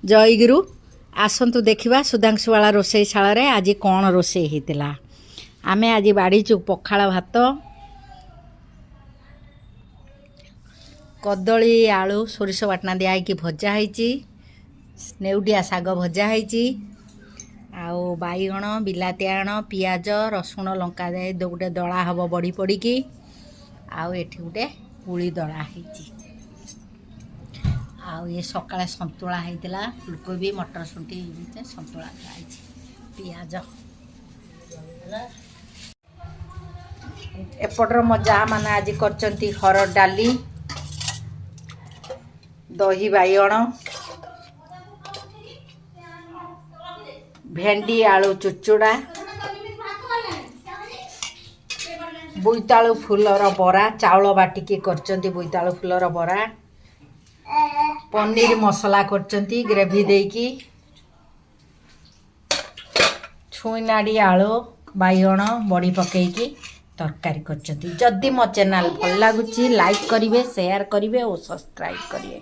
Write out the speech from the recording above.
जयगुरु आसतु देखा सुधांशुवाला रोषेईशाल आज कौन रोषे होता आमे आज बाड़ीचु पखाल भात कदली आलू सोरिष बाटना दिया भजा होती नेउटिया शाग भजा होती आउ बैगण बिलाती आण पियाज रसुण लंका दे गोटे दला हम बड़ी पड़ी आउ एठी गोटे पुली दला होती आउ ये सकाଳେ संतुला होता फुलकोबी मटर शुंठी संतुला खाई पियाज एपटर मो जा मैंने आज करचंती हरड़ डाली दही बाइगण भेंडी आलू चुचुड़ा बोईतालु फुलर बरा चाउल बाटिकी करचंती बोईतालु फुलर बरा पनीर मसला करचंती ग्रेवी देकी छुई नाड़ी आलू बाइगण बड़ी पकईकी तरकारी करचंती। जदि मो चैनल भल लगुच लाइक करेंगे शेयर करेंगे और सब्सक्राइब करेंगे।